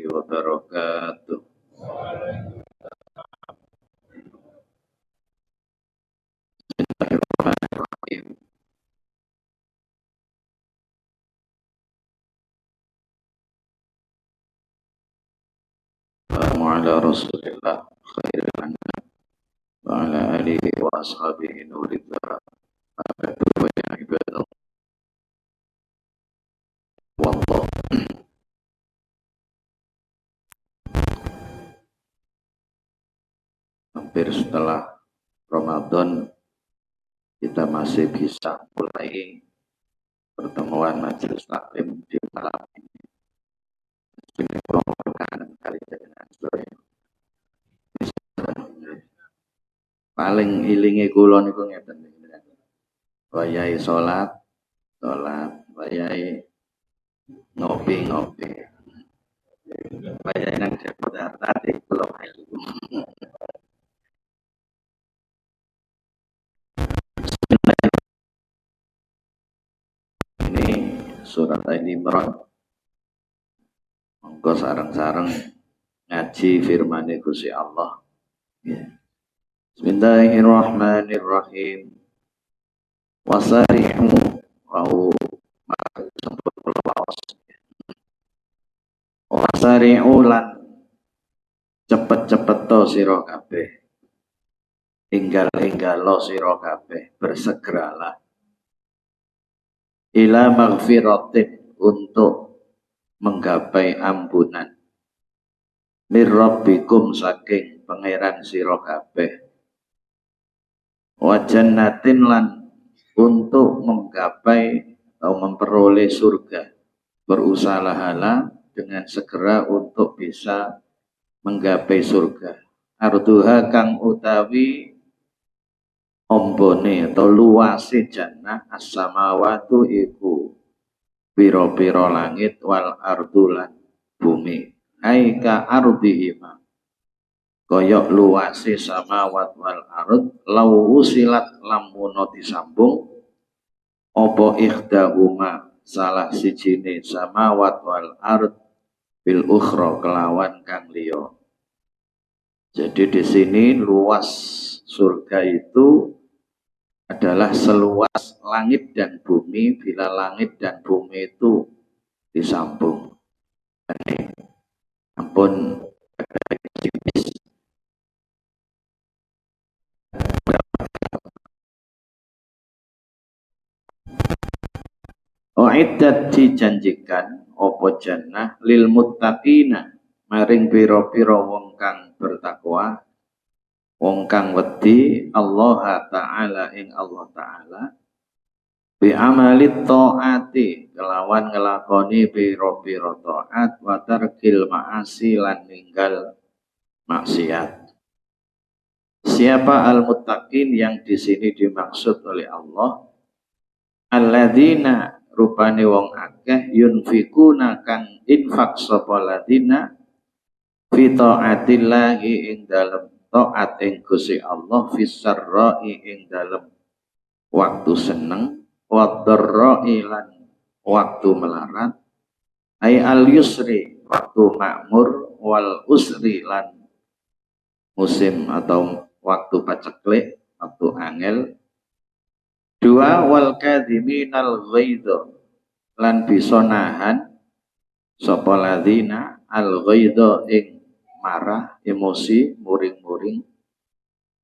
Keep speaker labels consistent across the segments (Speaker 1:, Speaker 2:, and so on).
Speaker 1: wabarakatuh. Bismillahirrahmanirrahim. Assalamu ala Rasulillah khairil anam wa ala alihi wa ashabihi nuridha. Abadu wa ya ibadallah. Wallah. Hampir setelah Ramadan kita masih bisa mulai pertemuan majelis taklim di malam ini. Ini perkanan kali dengan saya. Paling ilingi kula niku ngeten. Wayahe salat, wayahe ngopi. Wayahe nang Jakarta di Pulau Ini surat Al-Imran. Monggo sareng-sareng ngaji firman Gusti Allah. Bismillahirrahmanirrahim. Wasari'u wau wasari'u lan cepet-cepet to sira kabeh. Enggal-enggalo sira kabeh, bersegeralah ila maghfiratin untuk menggapai ampunan mir rabbikum saking pangeran sira kabeh wa jannatin lan untuk menggapai atau memperoleh surga, berusahalah dengan segera untuk bisa menggapai surga. Arduha kang utawi ombone atau luase jannah as-samawatu iku pira-pira langit wal ardulan bumi. Aika ardihima koyok luase samawat wal ard lau usilat lamuno disambung opo ikhdahuma salah sijine samawat wal ard bil ukhra kelawan kang liya. Jadi di sini luas surga itu adalah seluas langit dan bumi bila langit dan bumi itu disambung. Ampun Uiddat dijanjikan opo jannah lil muttaqina maring pira-pira wong kang bertakwa, wong kang wedi Allah Ta'ala ing Allah Ta'ala bi amalit taati kelawan ngelakoni pira-pira taat wa tarkil ma'asi lan ninggal maksiat. Siapa al-muttaqin yang di sini dimaksud oleh Allah? Alladzina rupane wong akeh yunfikuna kang infak sapa ladina fi taatillahi ing dalem taat ing Gusti Allah fisarra'i ing dalem waktu seneng wa dharra'i lan waktu melarat ay al yusri waktu makmur wal usri lan musim atau waktu paceklik, waktu angel. Dua wal kadhiminal ghaidha lan bisa nahan sapa ladina al ghaidha ing marah, emosi, muring-muring.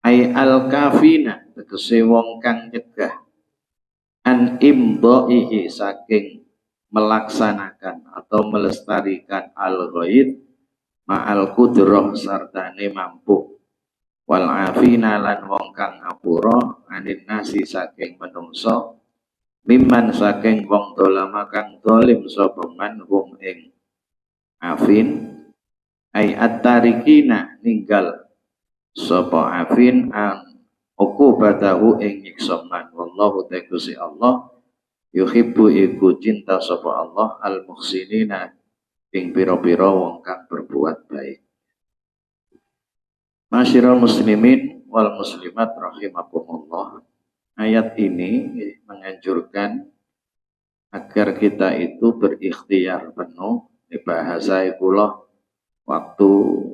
Speaker 1: Ai al kafina tegese wong kang nyegah an imdaihi saking melaksanakan atau melestarikan al ghaid ma'al qudrah sartane mampu. Wal afina lan wong kang ngapura anin nasi saking menungso mimman saking wong dolama kang dolim sapa man hum ing afin ay at-tarikina ninggal sapa afin an uqubatahu ing nyiksa man. Wallahu ta'ala Allah yuhibbu iku cinta sapa Allah al muhsinina ing pira-pira wong kang berbuat baik. Masyiral muslimin wal muslimat rahimakumullah. Ayat ini menganjurkan agar kita itu berikhtiar penuh. Di bahasa kula waktu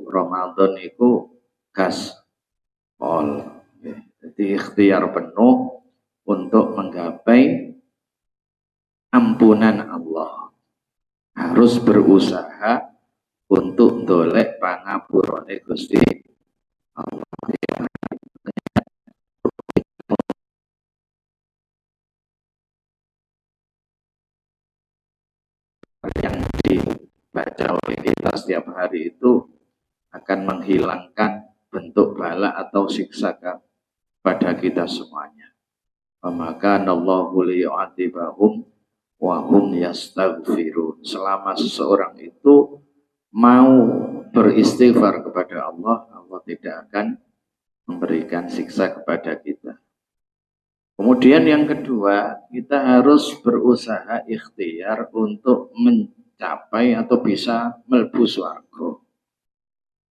Speaker 1: Ramadan itu gaspol. Jadi ikhtiar penuh untuk menggapai ampunan Allah. Harus berusaha untuk ndolek pangapurane Gusti Allah. Yang dibaca oleh kita setiap hari itu akan menghilangkan bentuk bala atau siksa pada kita semuanya. Maka Allahu liyu'adzibahum wa hum yastaghfirun. Selama seseorang itu mau beristighfar kepada Allah, Allah tidak akan memberikan siksa kepada kita. Kemudian yang kedua, kita harus berusaha ikhtiar untuk mencapai atau bisa mlebu swarga.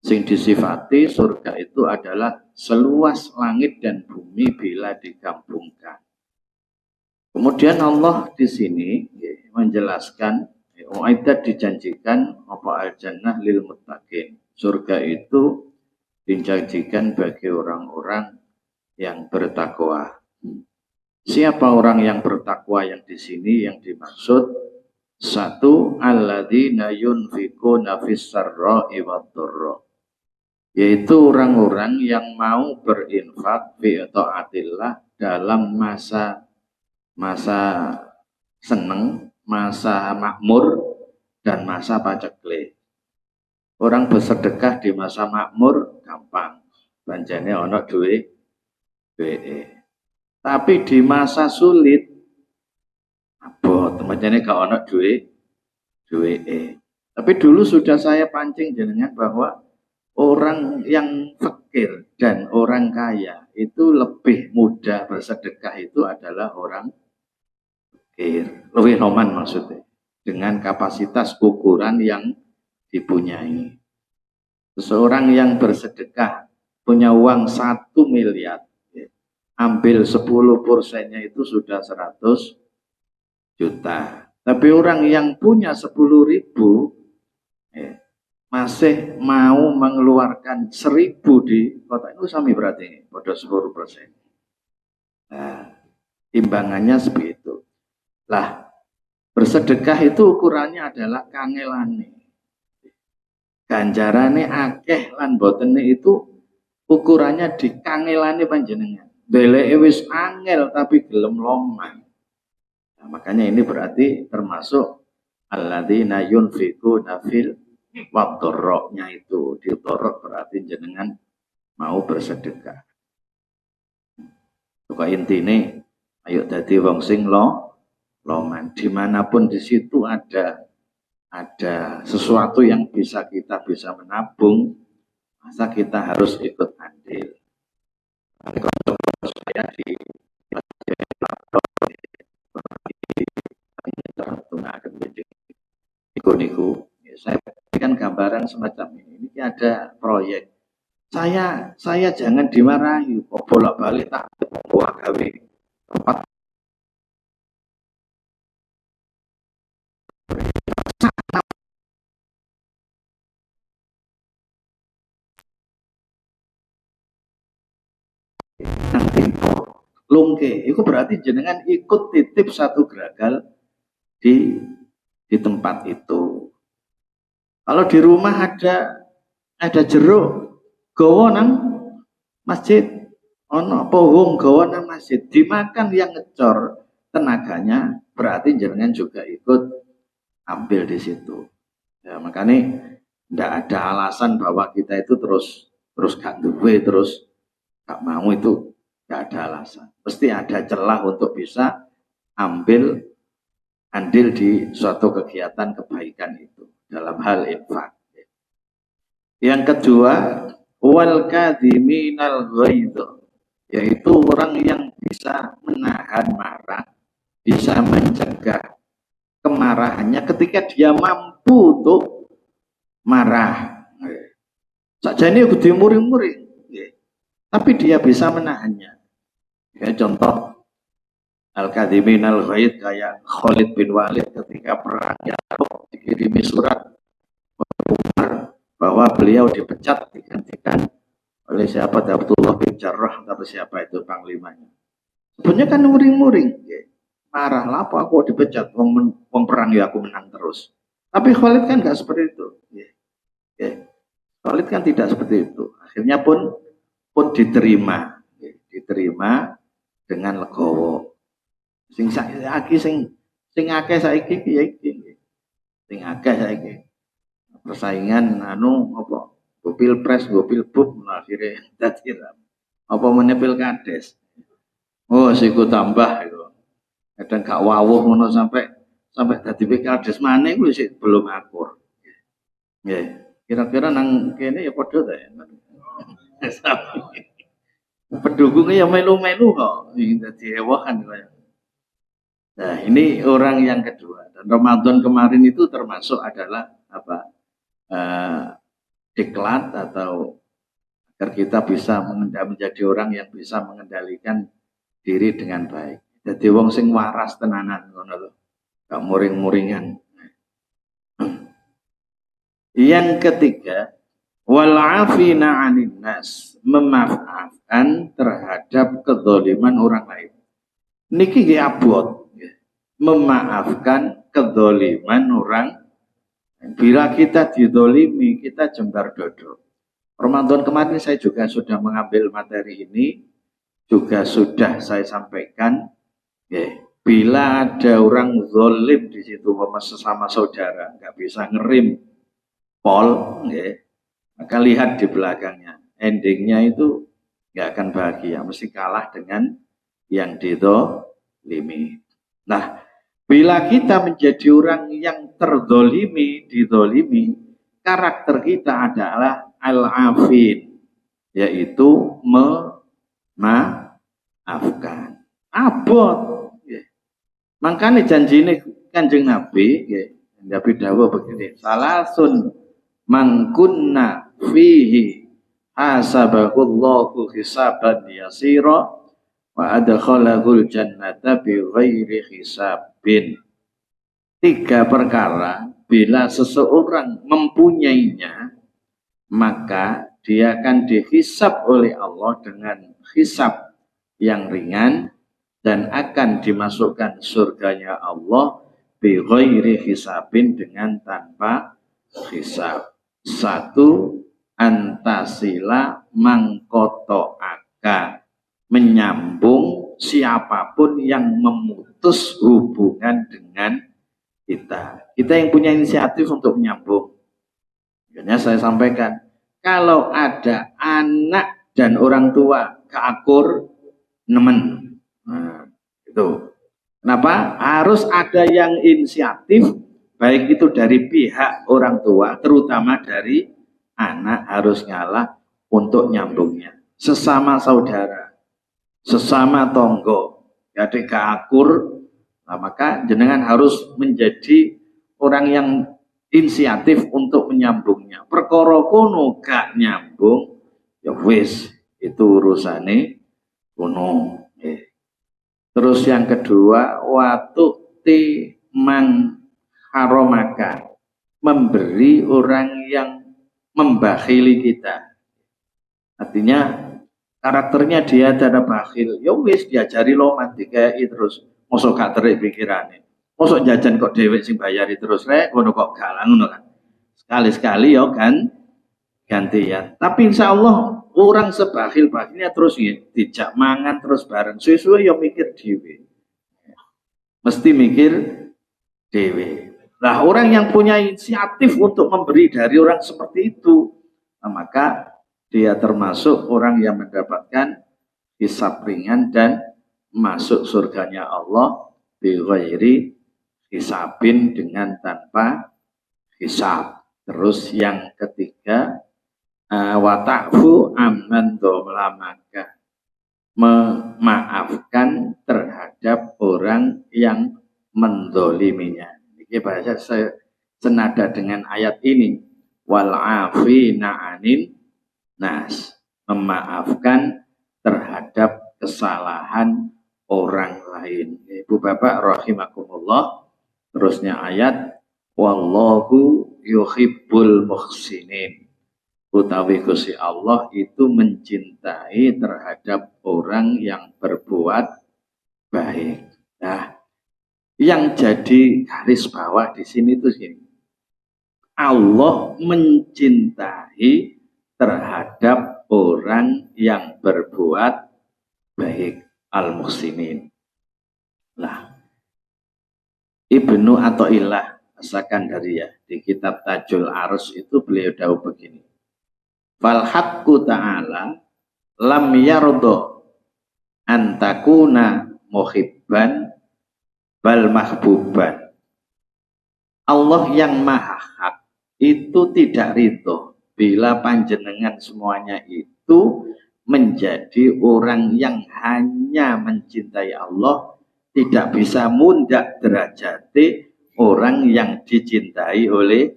Speaker 1: Sing disifati surga itu adalah seluas langit dan bumi bila digabungkan. Kemudian Allah di sini menjelaskan, Uaidat dijanjikan apa al-jannah lil muttaqin. Surga itu dijanjikan bagi orang-orang yang bertakwa. Siapa orang yang bertakwa yang di sini yang dimaksud? Satu, alladzina yunfikuna fis sarra'i wad dharra. Yaitu orang-orang yang mau berinfak fi taatillah dalam masa seneng, masa makmur, dan masa paceklik. Orang bersedekah di masa makmur gampang, banjane ono duwe. Tapi di masa sulit, abot, banjane gak ono duwe. Tapi dulu sudah saya pancing jenengan bahwa orang yang fakir dan orang kaya itu lebih mudah bersedekah itu adalah orang fakir, lebih noman maksudnya, dengan kapasitas ukuran yang dipunyai. Seseorang yang bersedekah punya uang 1 miliar, ambil 10%-nya itu sudah 100 juta. Tapi orang yang punya 10.000 masih mau mengeluarkan 1.000 di kota itu sami berarti pada 10%. Nah, timbangannya seperti itu. Lah, bersedekah itu ukurannya adalah kangelane. Ganjarane akeh lan botene itu ukurannya di kangelane panjenengan. Deleke wis angel tapi gelem loman. Nah, makanya ini berarti termasuk alladzina yunfikuna fil wadoroknya itu ditorok berarti jenengan mau bersedekah. Pokok intine ayo dadi wong sing loman. Dimanapun di situ ada sesuatu yang bisa kita bisa menabung, masa kita harus ikut andil. Saya di niku saya berikan gambaran semacam ini. Ini ada proyek. Saya jangan dimarahi, bolak-balik tak bawa gawe tempat lungke. Itu berarti jenengan ikut titip satu geragal di tempat itu. Kalau di rumah ada jeruk gawa nang masjid, ono pohon gawa nang masjid, dimakan yang ngecor tenaganya, berarti jenengan juga ikut ambil di situ. Ya, makanya tidak ada alasan bahwa kita itu terus gak duwe, terus gak mau, itu gak ada alasan. Pasti ada celah untuk bisa ambil andil di suatu kegiatan kebaikan itu dalam hal infak. Yang kedua, wal kadhiminal ghaidh, yaitu orang yang bisa menahan marah, bisa mencegah kemarahannya ketika dia mampu untuk marah. Sakjane kudu muring-muring, tapi dia bisa menahannya. Ya, contoh al-kadhimin al-ghaid kayak Khalid bin Walid ketika perang Yarmuk dikirimi surat Umar bahwa beliau dipecat digantikan oleh siapa, Abdullah bin Jarrah atau siapa itu panglimanya. Sebenarnya kan muring-muring, marah lah apa aku dipecat, wong perang ya aku menang terus. Tapi Khalid kan nggak seperti itu. Khalid kan tidak seperti itu. Akhirnya pun diterima, dengan legowo. Sing saiki sing akeh saiki ya iki. Sing akeh saiki. Persaingan apa? Pilpres, pilbub akhirnya dadi apa meneh pilkades. Oh, siku tambah itu. Kadang gak wawuh ngono sampai dadi pilkades maneh kuwi sik belum akur. Nggih. Kira-kira nang kene ya padha ta ya. Pendukungnya ya melu-melu kok. Dadi ewohan kaya. Nah, ini orang yang kedua. Dan Ramadan kemarin itu termasuk adalah apa? Diklat atau agar kita bisa menjadi orang yang bisa mengendalikan diri dengan baik. Jadi wong sing waras tenanan ngono lho. Gak muring-muringan. Yang ketiga, wal afina 'anil nas, memaafkan terhadap kezaliman orang lain. Niki nggih abot. Memaafkan kezaliman orang. Bila kita didolimi, kita jembar dodo. Ramadan kemarin saya juga sudah mengambil materi ini, juga sudah saya sampaikan. Bila ada orang zalim di situ, sesama saudara, nggak bisa ngerim pol, maka lihat di belakangnya. Endingnya itu nggak akan bahagia, mesti kalah dengan yang didolimi. Nah, bila kita menjadi orang yang terdolimi, didolimi, karakter kita adalah al-afin, yaitu memaafkan. Abot. Makanya janji ini Kanjeng Nabi, Nabi dawuh begini, salasun mangkunna fihi hasabahullahu hisaban yasira wa adkhalahul jannata bi ghairi hisabin. 3 perkara bila seseorang mempunyainya, maka dia akan dihisab oleh Allah dengan hisab yang ringan dan akan dimasukkan surganya Allah bi ghairi hisabin, dengan tanpa hisab. 1, antasila mangkotoaka, menyambung siapapun yang memutus hubungan dengan kita. Kita yang punya inisiatif untuk menyambung. Makanya saya sampaikan, kalau ada anak dan orang tua keakur, nemen. Nah, itu. Kenapa? Harus ada yang inisiatif, baik itu dari pihak orang tua, terutama dari anak, harus ngalah untuk nyambungnya. Sesama saudara, sesama tonggo, jadi keakur, nah, maka jenengan harus menjadi orang yang inisiatif untuk menyambungnya. Perkara kono gak nyambung, ya wis, itu urusane kono. Terus yang kedua, watu'ti man haromaka, memberi orang yang membakhili kita. Artinya karakternya dia ada bakhil, ya wis diajari loman dikai terus, mosok gak terik pikirane. Mosok jajan kok dhewek sing bayari terus rek, ngono kok gak ngono kan. Sekali-sekali ya kan gantian. Tapi insya Allah orang sebakhil-bakhilnya terus ya, dijak mangan terus bareng. Suwe-suwe ya mikir dhewe. Mesti mikir dhewe. Nah, orang yang punya inisiatif untuk memberi dari orang seperti itu, nah, maka dia termasuk orang yang mendapatkan hisab ringan dan masuk surganya Allah bi ghairi hisabin, dengan tanpa hisab. Terus yang ketiga, wa ta'fu amman dzalamaka, memaafkan terhadap orang yang mendoliminya. Ini bahasa senada dengan ayat ini, wal afina 'anil nas, memaafkan terhadap kesalahan orang lain. Ibu bapak rahimakumullah, terusnya ayat, wallahu yuhibbul muhsinin, utawi Gusti Allah itu mencintai terhadap orang yang berbuat baik. Nah, yang jadi garis bawah di sini tuh gini. Allah mencintai terhadap orang yang berbuat baik, al-muhsinin. Nah, Ibnu Athaillah As-Sakandariyah di kitab Tajul Arus itu beliau dawuh begini. Fal haqqu ta'ala lam yardo antakuna muhibban bal mahbuban. Allah yang maha hak itu tidak ridho bila panjenengan semuanya itu menjadi orang yang hanya mencintai Allah, tidak bisa mundak derajati orang yang dicintai oleh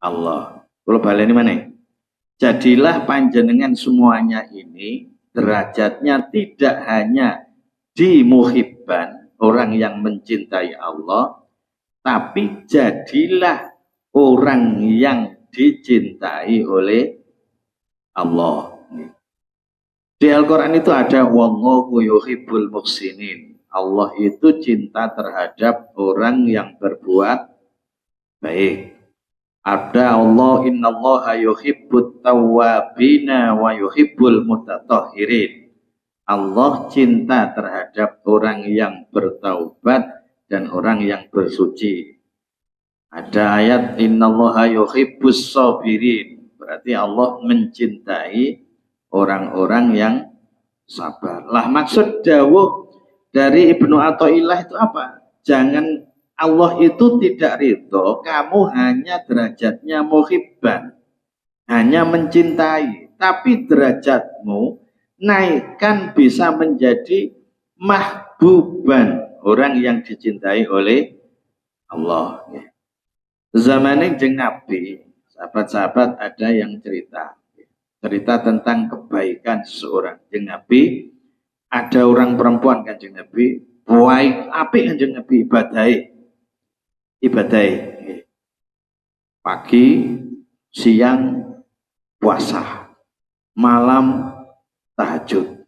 Speaker 1: Allah. Kalau baleni mana? Jadilah panjenengan semuanya ini derajatnya tidak hanya di muhibban, orang yang mencintai Allah, tapi jadilah orang yang dicintai oleh Allah. Di Al-Quran itu ada wallahu yuhibbul muhsinin. Allah itu cinta terhadap orang yang berbuat baik. Ada Allah innallaha yuhibbut tawwabina wa yuhibbul mutatahhirin. Allah cinta terhadap orang yang bertaubat dan orang yang bersuci. Ada ayat innallaha yuhibbus sabirin. Berarti Allah mencintai orang-orang yang sabar. Lah maksud dawuh dari Ibnu Athaillah itu apa? Jangan, Allah itu tidak ridho kamu hanya derajatnya muhibban, hanya mencintai, tapi derajatmu naikkan bisa menjadi mahbuban, orang yang dicintai oleh Allah. Zamanin jeng Nabi, sahabat-sahabat ada yang cerita tentang kebaikan seseorang. Jeng Nabi, ada orang perempuan Kanjeng Nabi, baik apik Kanjeng Nabi ibadai pagi, siang puasa, malam tahajud.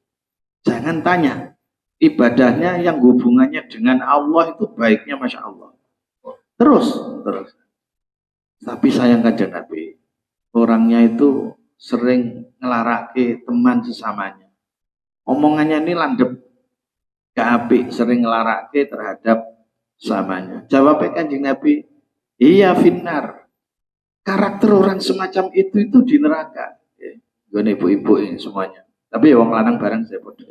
Speaker 1: Jangan tanya, ibadahnya yang hubungannya dengan Allah itu baiknya Masya Allah. Terus. Tapi sayang Kanjeng Nabi, orangnya itu sering ngelarake teman sesamanya. Omongannya ini landep, gak apik, sering ngelarake terhadap samanya. Jawabnya Kanjeng Nabi, iya finnar. Karakter orang semacam itu di neraka. Gue ibu-ibu ini semuanya. Tapi ya wong lanang bareng saya bodoh.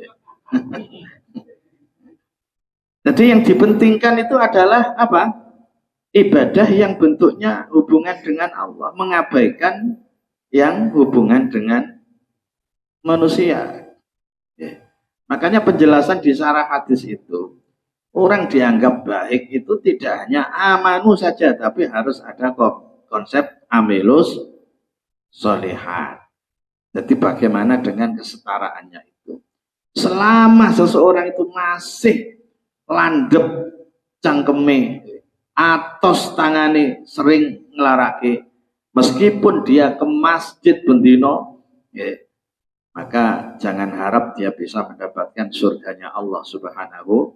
Speaker 1: Jadi yang dipentingkan itu adalah apa? Ibadah yang bentuknya hubungan dengan Allah, mengabaikan yang hubungan dengan manusia. Makanya penjelasan di syarah hadis itu, orang dianggap baik itu tidak hanya amanu saja, tapi harus ada konsep amilus sholihat. Jadi bagaimana dengan kesetaraannya itu? Selama seseorang itu masih landep cangkeme, atos tangane sering ngelarake, meskipun dia ke masjid bendino, maka jangan harap dia bisa mendapatkan surganya Allah Subhanahu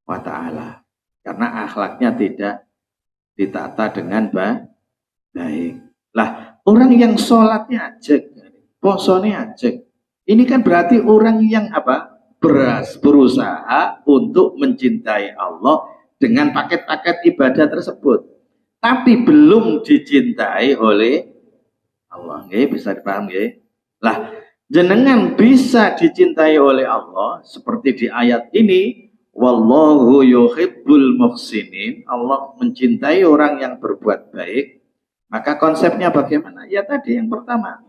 Speaker 1: wa ta'ala, karena akhlaknya tidak ditata dengan baik. Lah, orang yang sholatnya ajek, posone ajek, ini kan berarti orang yang apa? Berusaha untuk mencintai Allah dengan paket-paket ibadah tersebut, tapi belum dicintai oleh Allah. Bisa dipaham ya? Lah, jenengan bisa dicintai oleh Allah seperti di ayat ini, wallahu yuhibbul muhsinin. Allah mencintai orang yang berbuat baik. Maka konsepnya bagaimana? Ya tadi yang pertama,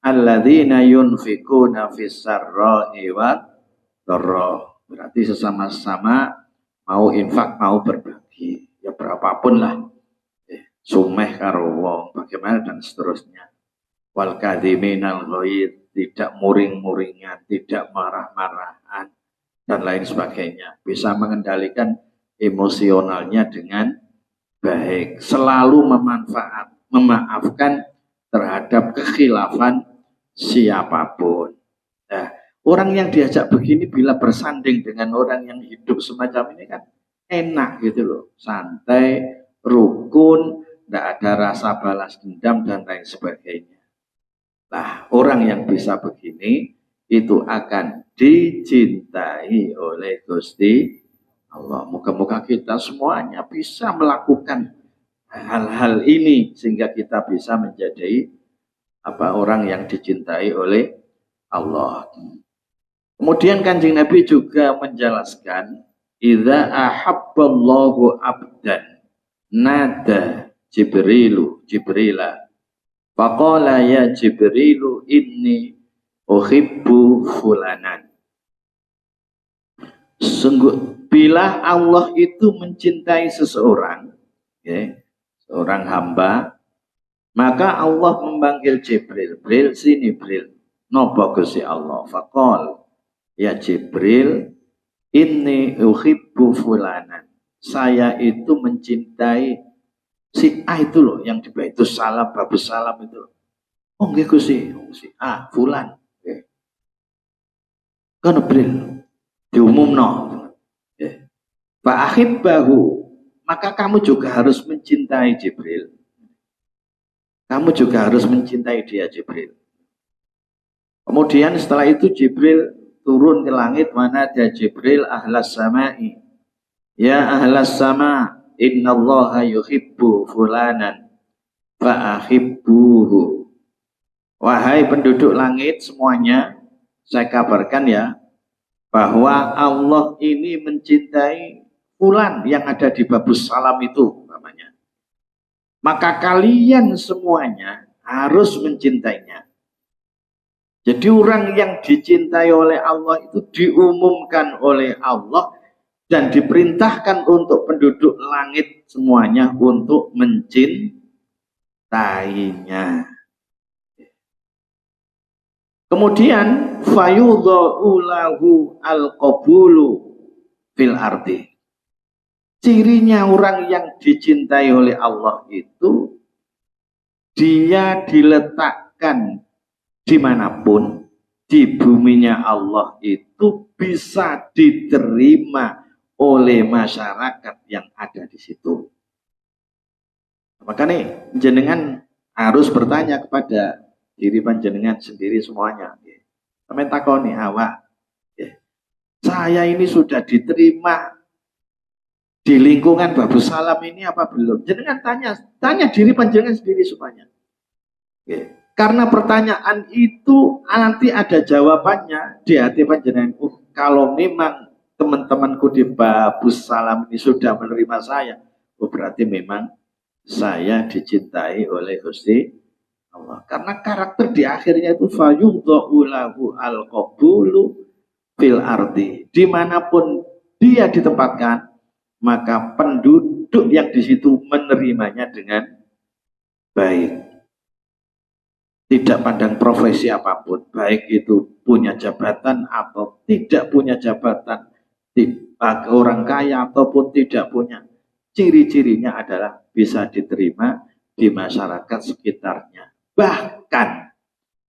Speaker 1: alladzina yunfikuna fis sarra'i wa dharra. Berarti sesama-sama mau infak, mau berbagi, ya berapapun lah, sumeh karo wong, bagaimana dan seterusnya. Wal kadhiminal ghaidz, tidak muring-muringan, tidak marah-marahan dan lain sebagainya. Bisa mengendalikan emosionalnya dengan baik, selalu memaafkan terhadap terhadap kekhilafan siapapun. Nah, orang yang diajak begini bila bersanding dengan orang yang hidup semacam ini kan enak gitu loh, santai, rukun, tidak ada rasa balas dendam dan lain sebagainya. Nah, orang yang bisa begini itu akan dicintai oleh Gusti Allah. Moga-moga kita semuanya bisa melakukan hal-hal ini sehingga kita bisa menjadi orang yang dicintai oleh Allah. Kemudian Kanjeng Nabi juga menjelaskan, idza ahabballahu abdan nada Jibrila faqala ya Jibrilu inni uhibbu fulanan. Sungguh bila Allah itu mencintai seseorang, seorang hamba, maka Allah memanggil Jibril, Bril sini Bril, nopo Gusti Allah, faqal ya Jibril inni uhibbu fulanan, saya itu mencintai si A itu loh, yang di Baitus Salam, Babus Salam itu. Oh nggih Gusti, si A fulan. Kan Bril diumumno. Fa ahibbahu, maka kamu juga harus mencintai Jibril. Kamu juga harus mencintai dia Jibril. Kemudian setelah itu Jibril turun ke langit, mana ada Jibril ahlas sama'i. Ya ahlas sama, innallaha yuhibbu fulanan fa'ahibbuhu. Wahai penduduk langit semuanya, saya kabarkan ya, bahwa Allah ini mencintai fulan yang ada di Babus Salam itu namanya. Maka kalian semuanya harus mencintainya. Jadi orang yang dicintai oleh Allah itu diumumkan oleh Allah dan diperintahkan untuk penduduk langit semuanya untuk mencintainya. Kemudian fayudha'u lahu al-qabulu fil ardi. Cirinya orang yang dicintai oleh Allah itu dia diletakkan dimanapun di buminya Allah itu bisa diterima oleh masyarakat yang ada di situ. Makanya jenengan harus bertanya kepada diri panjenengan sendiri semuanya. Sampai takoni awak, saya ini sudah diterima di lingkungan Babus Salam ini apa belum? Jenengan tanya diri panjenengan sendiri semuanya. Karena pertanyaan itu nanti ada jawabannya di hati panjenengan. Kalau memang teman-temanku di Babus Salam ini sudah menerima saya, berarti memang saya dicintai oleh Gusti Allah. Karena karakter di akhirnya itu fayudha'u lahu al-qabulu fil ardi. Dimanapun dia ditempatkan, maka penduduk yang di situ menerimanya dengan baik. Tidak pandang profesi apapun, baik itu punya jabatan atau tidak punya jabatan, orang kaya ataupun tidak punya. Ciri-cirinya adalah bisa diterima di masyarakat sekitarnya. Bahkan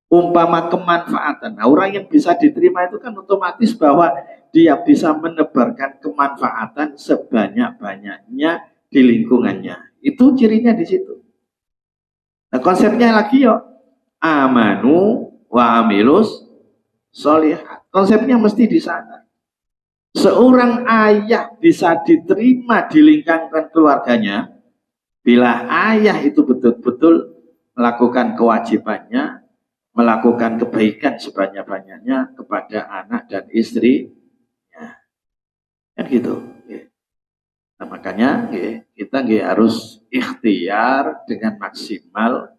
Speaker 1: umpama kemanfaatan. Nah, orang yang bisa diterima itu kan otomatis bahwa dia bisa menebarkan kemanfaatan sebanyak-banyaknya di lingkungannya. Itu cirinya di situ. Nah, konsepnya lagi yo, amanu wa amilus sholihat. Konsepnya mesti di sana. Seorang ayah bisa diterima di lingkungan keluarganya bila ayah itu betul-betul melakukan kewajibannya, melakukan kebaikan sebanyak-banyaknya kepada anak dan istri. Kan gitu. Nah, makanya kita harus ikhtiar dengan maksimal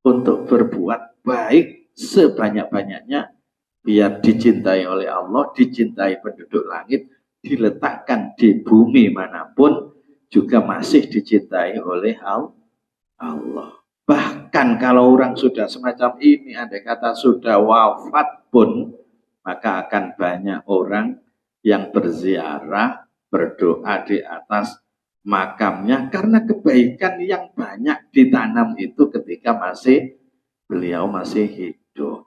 Speaker 1: untuk berbuat baik sebanyak-banyaknya biar dicintai oleh Allah, dicintai penduduk langit, diletakkan di bumi manapun juga masih dicintai oleh Allah. Bahkan kalau orang sudah semacam ini, andai kata sudah wafat pun, maka akan banyak orang yang berziarah, berdoa di atas makamnya karena kebaikan yang banyak ditanam itu ketika masih beliau masih hidup.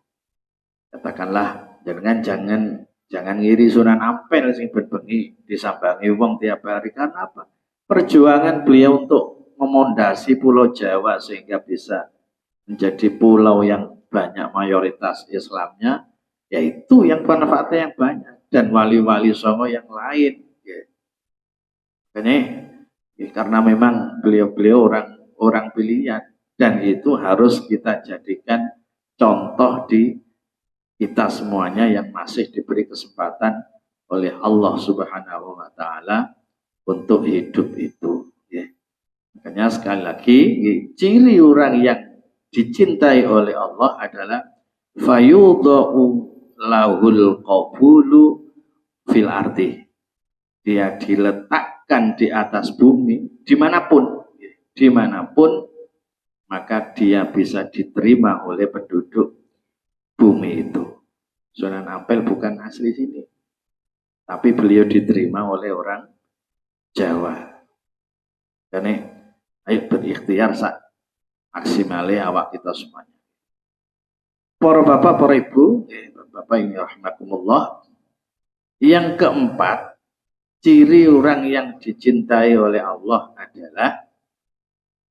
Speaker 1: Katakanlah jangan ngiri Sunan Ampel sing bengi disambangi wong tiap hari. Karena apa? Perjuangan beliau untuk memondasi Pulau Jawa sehingga bisa menjadi pulau yang banyak mayoritas Islamnya, yaitu yang manfaatnya yang banyak, dan wali-wali songo yang lain. Karena memang beliau-beliau orang pilihan, dan itu harus kita jadikan contoh di kita semuanya yang masih diberi kesempatan oleh Allah Subhanahu wa Ta'ala untuk hidup itu. Makanya sekali lagi, ciri orang yang dicintai oleh Allah adalah fayudha'u lahul qabulu fil ardi. Dia diletakkan di atas bumi, dimanapun, maka dia bisa diterima oleh penduduk bumi itu. Sunan Ampel bukan asli sini, tapi beliau diterima oleh orang Jawa. Karena ayo berikhtiar maksimale awak kita semuanya. Para bapak, para ibu, bapak ini rahmatullah. Yang keempat, ciri orang yang dicintai oleh Allah adalah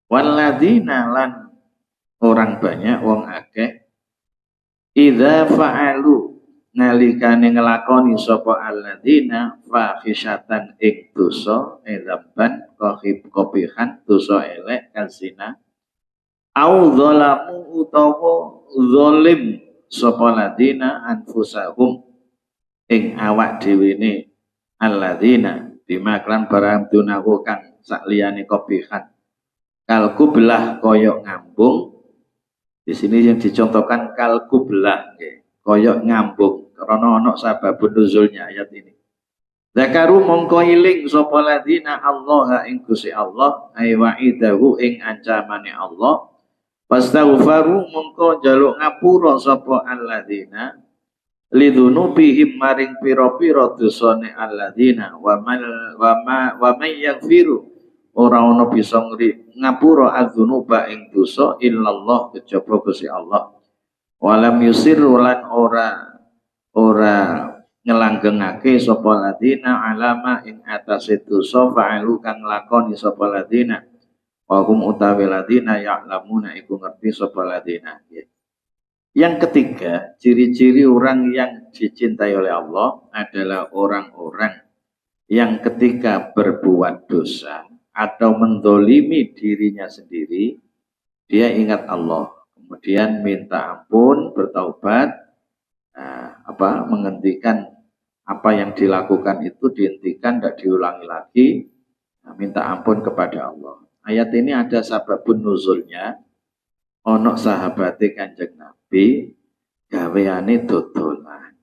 Speaker 1: walladzina lan orang banyak, wong akeh, idza fa'alu nalikane ngelakoni sapa alladzina fahisyatan ing dosa dzamban qabihan dosa elek kasina au dzalamu utawa zalim sapa ladina anfusahum ing awak dhewe ne alladzina bimaklan barang dunaku kang sakliyane qabihan kalku belah koyok ngambung. Di sini yang dicontohkan kalku belah koyok ngambung karena ono sababun nuzulnya ayat ini. Zakaru mongko iling sapa ladina Allah ing Gusti Allah ay wa'idahu ing ancamane Allah. Fastaghfaru mongko jaluk ngapura sapa alladzina lidunubihim maring pira-pira dosane alladzina wa may yaghfiru ora ana bisa ngapura adzunuba ing dosa illallah kejaba Gusti Allah. Walam yusirru lan ora ngelanggengake sapa ladina alama ing atase dosa fa'alu kang lakoni sapa ladina wa hum utawi ladina ya'lamuna iku ngerti sapa ladina. Yang ketiga, ciri-ciri orang yang dicintai oleh Allah adalah orang-orang yang ketika berbuat dosa atau mendolimi dirinya sendiri, dia ingat Allah, kemudian minta ampun, bertaubat, menghentikan apa yang dilakukan itu dihentikan, tidak diulangi lagi, minta ampun kepada Allah. Ayat ini ada sababun nuzulnya. Ono sahabate Kanjeng Nabi gaweane dodolan.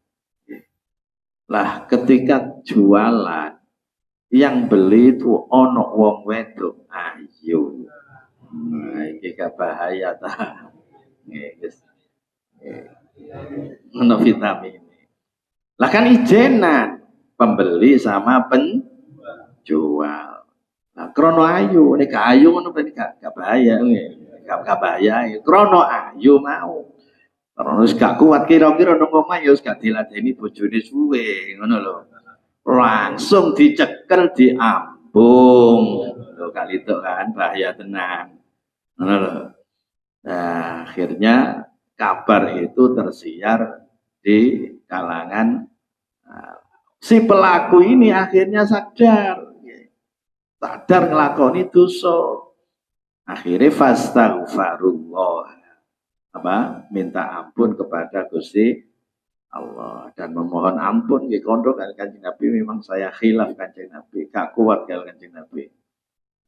Speaker 1: Lah ketika jualan yang beli itu ono wong wedok ayu. Iki gak bahaya ta. Ono vitamin. Lah kan ijenan pembeli sama penjual. Nah krono ayu, nek ayu ngono berarti gak bahaya. Gak bahaya, krono ayu mau. Krono wis gak kuat kira-kira nang omah ya wis gak diladeni bojone suwe, ngono lho. Langsung dicekel diambung. Lho kali itu kan bahaya tenan. Ngono lho. Nah, akhirnya kabar itu tersiar di kalangan si pelaku ini akhirnya sadar ngelakoni dosa. Akhirnya fastaghfarullah, minta ampun kepada Gusti Allah dan memohon ampun nggih kondok Kanjeng Nabi. Memang saya khilaf Kanjeng Nabi, gak kuat karo Kanjeng Nabi.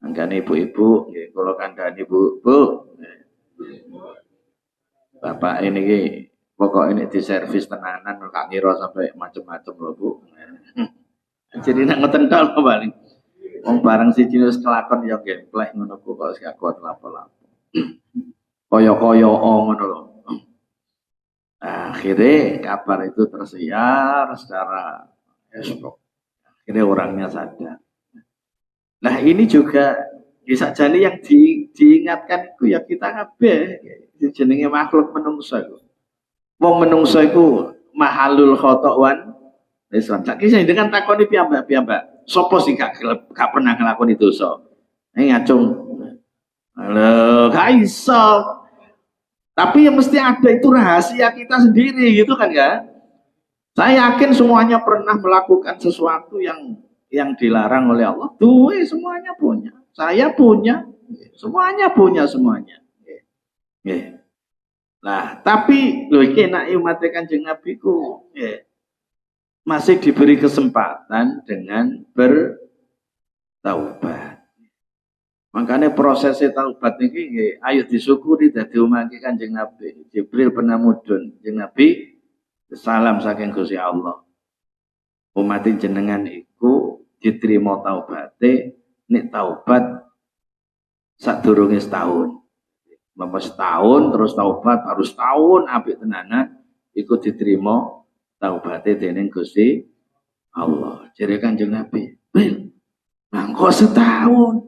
Speaker 1: Anggane ibu-ibu nggih kula kandhani Bu, Bapak ini nggih pokok ini diservis tenanan gak ngira sampai macam-macam lho Bu. Jadi nek ngoten tok paling wong bareng siji wis kelakon ya gempleh ngono kok gak kuat lapo-lapo. Kaya-kaya ngono lho. Akhirnya kabar itu tersiar secara esok. Akhirnya orangnya sadar. Nah ini juga Ya sakjane yang diingatkan iku ya kita kabeh jenenge makhluk menungso iku. Wong menungso iku mahalul khotowan Islam. Saiki sing dengan takoni piyambak. Sopo sih gak pernah nglakoni dosa? Ngacung. Halo, gak iso. Tapi yang mesti ada itu rahasia kita sendiri gitu kan ya. Saya yakin semuanya pernah melakukan sesuatu yang dilarang oleh Allah. Tuh, semuanya punya. Saya punya. Semuanya punya semuanya. Nah, tapi loh iki nek umat Kanjeng Nabi ku masih diberi kesempatan dengan bertaubat. Makanya proses taubat ini ayo disyukuri dadi umat Kanjeng Nabi. Jibril pernah mudun Kanjeng Nabi salam saking Gusti Allah. Umat jenengan iku diterima taubate nek taubat sadurunge setahun. Bapak setahun terus taubat baru setahun apik tenanan iku diterima taubate dening Gusti Allah. Jere Kanjeng Nabi, "Mangko setahun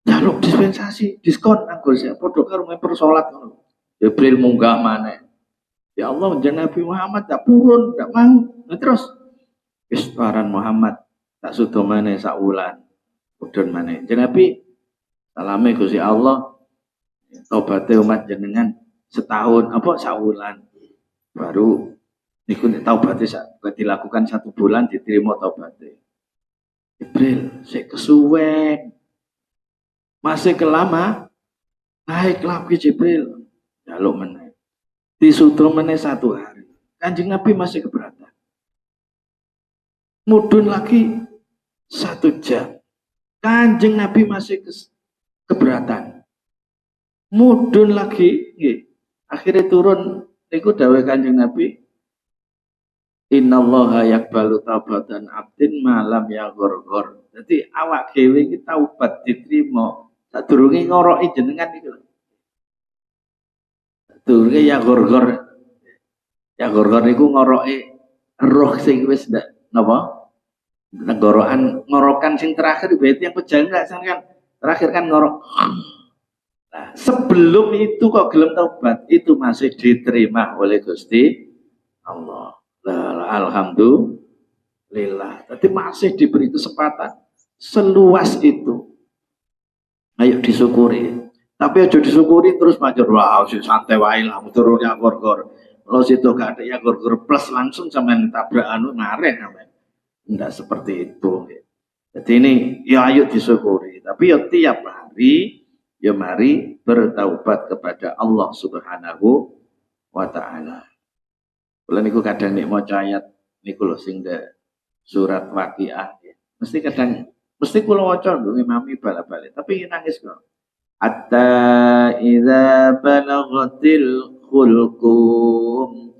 Speaker 1: jaluk dispensasi, diskon anggo sik padha karo meper salat ngono." Jibril munggah maneh. Ya Allah, jeneng Nabi Muhammad tak purun, tak mau. Nah, terus istaran Muhammad tak sudo maneh sak wulan. Mudhun maneh. Jeneng Nabi salame Gusti Allah taubate umat jenengan setahun apa sak wulan. Baru niku taubate dilakukan 1 bulan diterima taubate. Jibril, sik kesuwen. Masih kelama, naik lagi Jibril. Jaluk meneh. Disuruh meneh 1 hari. Kanjeng Nabi masih keberatan. Mudun lagi 1 jam. Kanjeng Nabi masih keberatan. Mudun lagi, akhirnya turun. Niku dawuh Kanjeng Nabi, Innallaha yaqbalu taubatan abdin malam ya gor-gor. Jadi awak dhewe iki taubat diterima sadurunge ngoroki jenengan iki lho. Sadurunge ya gor-gor. Ya gor-gor niku ngoroki roh sing wis napa? Ngorokan sing terakhir berarti yang pejangan kan terakhir kan ngorok. Nah, sebelum itu kok gelem taubat itu masih diterima oleh Gusti Allah. Alhamdulillah. Tapi masih diberi kesempatan seluas itu. Ayo disyukuri. Tapi aja disyukuri terus matur wah santai wae lah turunnya gor-gor. Kalau situ gak ada ya gor-gor plus langsung sama tabrak anu mareh sampean. Enggak seperti itu. Jadi ini ya ayo disyukuri. Tapi ya tiap hari ya mari bertaubat kepada Allah Subhanahu wa taala. Kula niku kadang nek maca ayat niku lho sing surat Waqiah. Mesti kula waca lho ngimami bala-bali, tapi nangis kok. Hatta idza balaghatil khulqum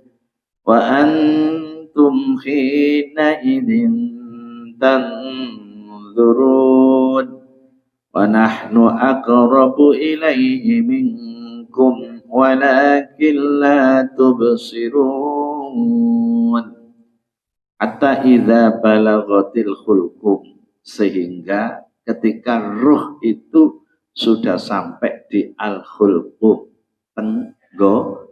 Speaker 1: wa antum hina idzin tanzurun wa nahnu aqrabu ilaihi minkum walakin la tubsirun. Hatta idza balaghatil khulqum, sehingga ketika ruh itu sudah sampai di al-khulqum, tenggorokan.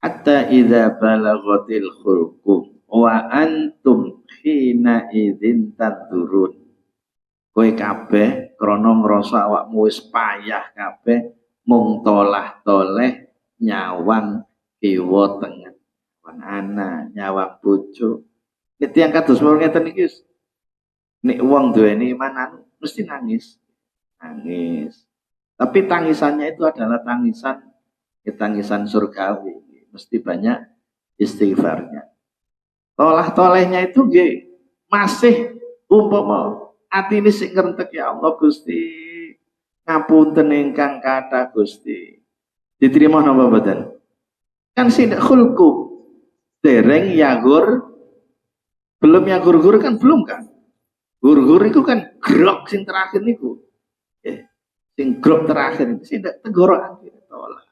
Speaker 1: Hatta idza balaghatil khulqum wa antum hina idzin tanzurun. Kowe kabeh krana ngrasa awakmu wis payah kabeh mung tolah-toleh nyawang kiwa tengen. Wan anak nyawang bojo. Nek tiyang kados ngeten iki nek wong duweni iman mesti nangis. Nangis. Tapi tangisannya itu adalah tangisan surgawi. Mesti banyak istighfarnya. Tolah-tolehnya itu masih umpama atine sing ngrentek ya Allah Gusti. Ngapunten ingkang kathah Gusti. Diterima napa mboten? Kan sidak khulqum. Dereng yagur. Belum yagur-gur kan belum kan? Gur-gur itu kan grok sing terakhir niku. Sing grok terakhir itu sidak tenggorokan kita tolak.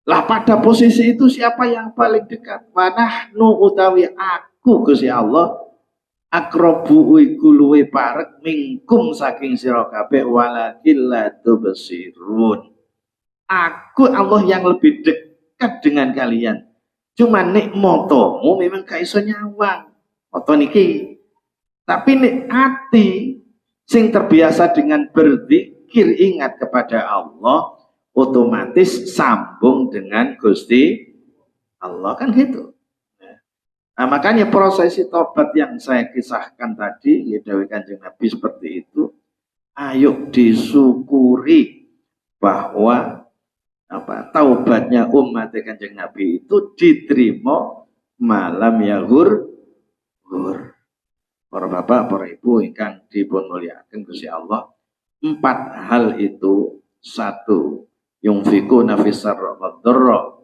Speaker 1: Lah pada posisi itu siapa yang paling dekat? Wanahnu utawi aku Gusti Allah Akrobu iku luwe parek mingkum saking sira kabeh walakin la tubsirun. Aku Allah yang lebih dekat dengan kalian. Cuma nek motomu memang gak iso nyawang. Moto niki. Tapi nek ati sing terbiasa dengan berzikir ingat kepada Allah, otomatis sambung dengan Gusti Allah kan gitu. Nah, makanya prosesi tobat yang saya kisahkan tadi, ya Dewi Kanjeng Nabi seperti itu, ayo disyukuri bahwa taubatnya umat Kanjeng Nabi itu diterima malam ya gur. Para bapak, para ibu ingkang dipun mulyakaken Gusti Allah, 4 hal itu. 1, yunfikuna fis sarra wad dharra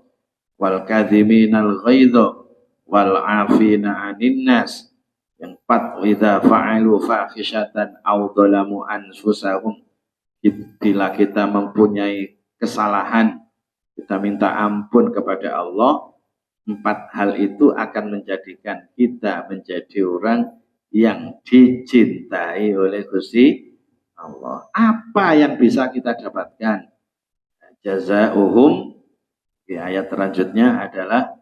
Speaker 1: wal kadhiminal ghaidha wal afina 'anil nas. Yang 4, idza fa'alu fahisyatan aw dhalamu anfusahum. Bila kita mempunyai kesalahan, kita minta ampun kepada Allah, 4 hal itu akan menjadikan kita menjadi orang yang dicintai oleh Gusti Allah. Apa yang bisa kita dapatkan? Jazaohum, di ayat selanjutnya adalah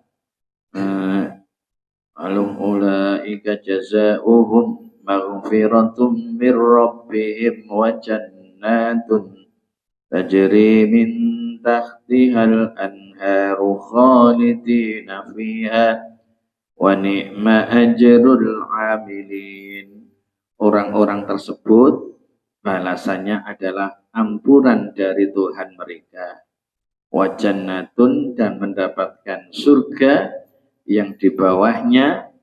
Speaker 1: alum ulaika jazaohum maghfiratum mir rabbihim wa jannatun tajri min tahtihal anharu khalidina fiha wa ni'ma ajrul amilin. Orang-orang tersebut balasannya adalah ampunan dari Tuhan mereka, wa jannatun, dan mendapatkan surga yang di bawahnya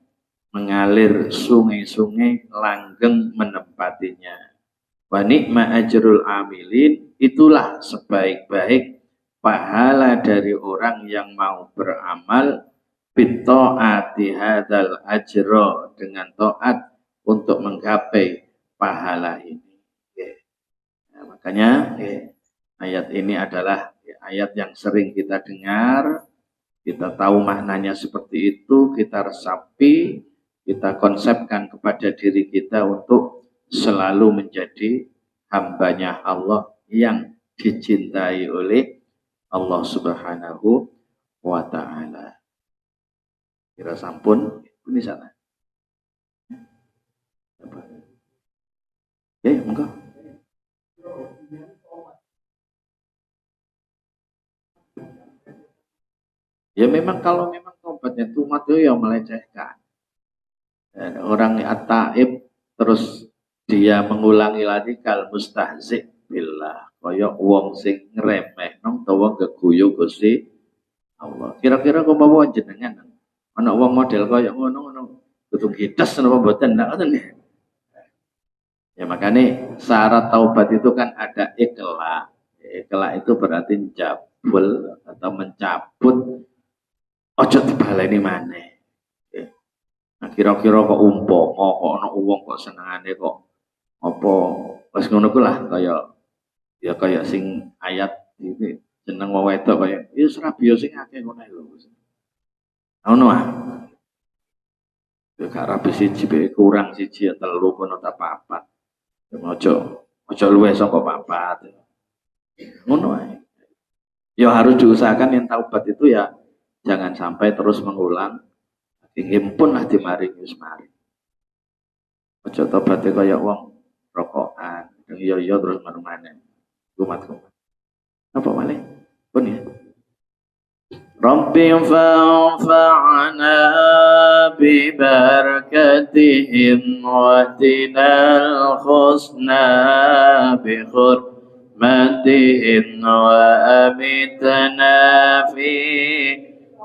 Speaker 1: mengalir sungai-sungai langgeng menempatinya. Wa ni'ma ajrul amilin, itulah sebaik-baik pahala dari orang yang mau beramal bitta'ati hadzal ajra, dengan taat untuk menggapai pahala ini. Nah, makanya ayat ini adalah ayat yang sering kita dengar, kita tahu maknanya seperti itu, kita resapi, kita konsepkan kepada diri kita untuk selalu menjadi hambanya Allah yang dicintai oleh Allah Subhanahu wa ta'ala. Kira sampun ini sana. Ya, monggo. Ya memang kalau memang tobatnya tumat itu yang melecehkan. Dan orang at-taib terus dia mengulangi lagi kal mustahzi billah, kaya wong sing ngremeh nang utawa geguyu Gusti Allah. Kira-kira kok bawa jenengan ana wong model kaya ngono kudu gides napa mboten ndak ngoten. Ya makanya syarat taubat itu kan ada ikhlas. Ikhlas itu berarti jabul atau mencabut, ojo dibaleni maneh. Nah, kira-kira kok umpama kok ana wong kok senengane kok apa wis ngono ku lah, kaya sing ayat iki jeneng wong wedok kaya ya serabiya sing akeh ngono lho. Ngono ah. Ya gak rabi siji be kurang siji ya telu kono ta papat. Ojo luwih saka papat. Ngono ae. Ya harus diusahakan yang taubat itu ya jangan sampai terus mengulang. Himpun lah dimaring wis mari. Ojo tobaté kaya wong rokokan, iya terus maneh. Kumat. Apa malih? Pun ya. Rabbi fa'fa'na bi barakatihim wa tinal khusna bi hurmatihim wa amitna fi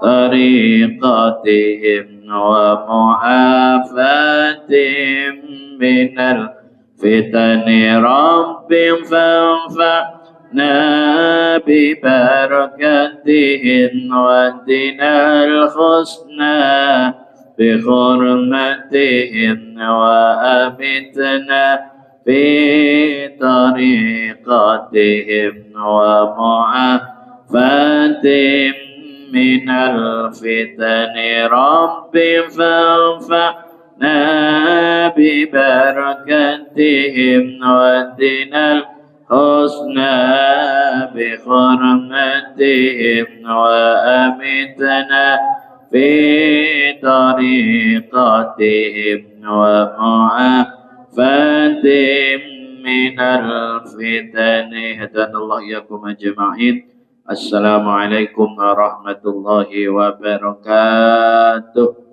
Speaker 1: طريقتهم ومعافاتهم من الفتن رب فانفعنا ببركتهم ودنا الحسنى بحرمتهم وأمتنا في طريقتهم ومعافاتهم من الفتن رب فانفعنا ببركتهم ودنا الحسنى بحرمتهم وأمتنا في طريقتهم ومعافاتهم من الفتن هدانا الله إياكم أجمعين. Assalamualaikum warahmatullahi wabarakatuh.